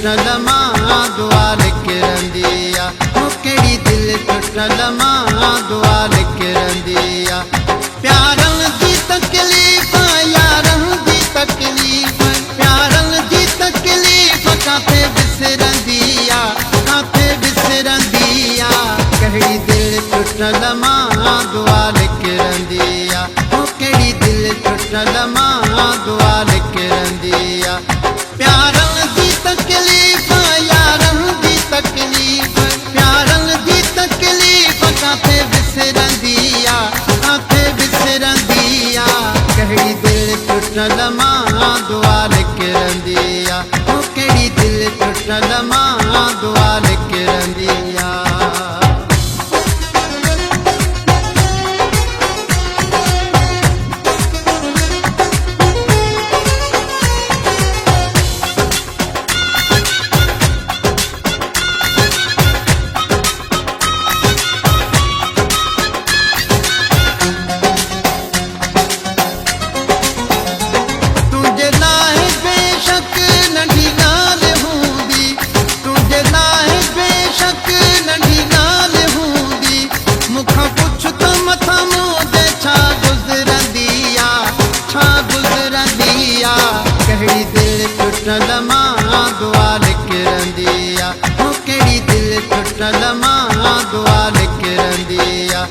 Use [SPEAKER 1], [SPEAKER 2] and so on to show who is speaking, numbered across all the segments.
[SPEAKER 1] टुटल मां दुआ लिखी रंदी आ ओ केड़ी दिल टुटल मां दुआ लिखी रंदी आ प्यारन दी तकलीफ यारन दी तकलीफ प्यारन दी तकलीफ काथे बिसरंदी आ काथे बिसरंदी आ केड़ी दिल टुटल मां दुआ लिखी रंदी आ ओ केड़ी दिल टुटल मां दुआ लिखी रंदी आ प्यारन दी तकलीफ यारन दी तकलीफ प्यारन दी तकलीफ काथे बिसरंदी आ काथे बिसरंदी आ केड़ी दिल टुटल मां दुआ लिखी रंदी आ ओ केड़ी दिल टुटल मां दुआ लिखी रंदी आ केड़ी दिल टुटल मां दुआ लिखी रंदी आ ओ केड़ी दिल टुटल मां दुआ लिखी रंदी आ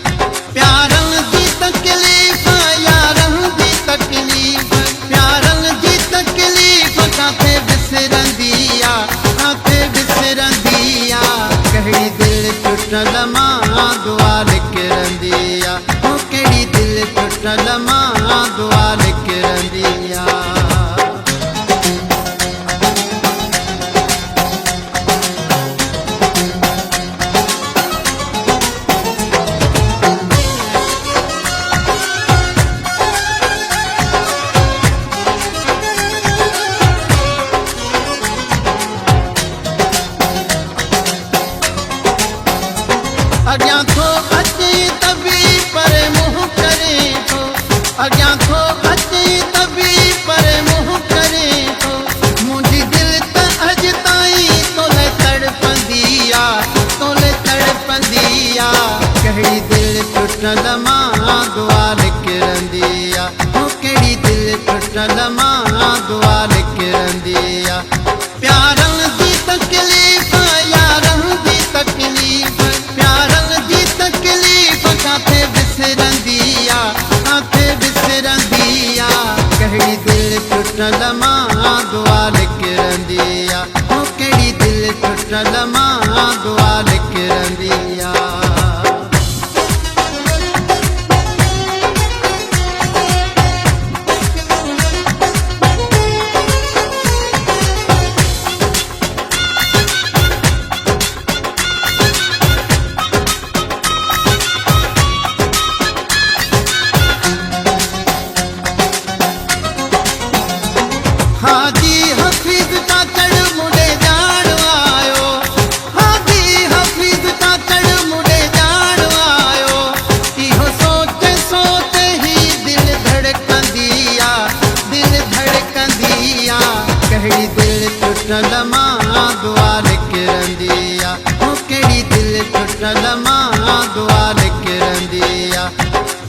[SPEAKER 1] प्यारन दी तकलीफ यारन दी तकलीफ प्यारन दी तकलीफ काथे बिसरंदी आ काथे बिसरंदी आ केड़ी दिल टुटल मां दुआ लिखी रंदी आ ओ केड़ी दिल टुटल मां दुआ लिखी रंदी आ अग्यां थो अचे तभी पर मुँह करे थो अग्यां थो अचे तभी पर मुँह करे थो मुंहिंजी दिल त अॼु ताईं तोले तड़पंदी आ तोले तड़पंदी आ केड़ी दिल टुटल मां दुआ लिखी रंदी आ ओ केड़ी दिल टुटल मां दुआ लिखी रंदी आ प्यारन दी तकलीफ यारन दी तकलीफ प्यारन दी तकलीफ काथे बिसरंदी आ काथे बिसरंदी आ केड़ी दिल टुटल मां दुआ लिखी रंदी आ ओ केड़ी दिल टुटल मां दुआ लिखी रंदी आ हाजी हफीज का चढ़ मुड़े जान आयो हाजी हफीज का चढ़ मुड़े जान आयो इहो सोचे सोचे ही दिल धड़कंदी आ केड़ी दिल टुटल मां दुआ लिखी रंदी आ ओ केड़ी दिल टुटल मां दुआ लिखी रंदी आ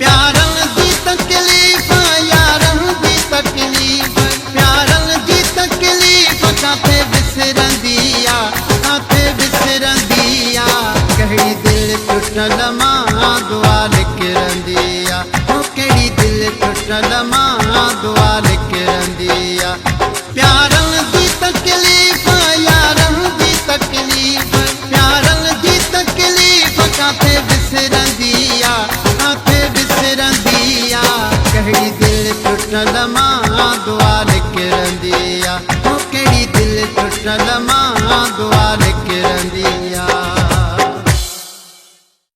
[SPEAKER 1] प्यारन दी तकलीफ यारन दी तकलीफ प्यारन दी तकलीफ काथे बिसरंदी आ काथे बिसरंदी आ केड़ी दिल टुटल मां दुआ लिखी रंदी आ ओ केड़ी दिल टुटल मां दुआ लिखी रंदी आ प्यारन दी तकलीफ यारन दी तकलीफ प्यारन दी तकलीफ काथे बिसरंदी आ काथे बिसरंदी आ केड़ी दिल टुटल मां दुआ लिखी रंदी आ ओ केड़ी दिल टुटल मां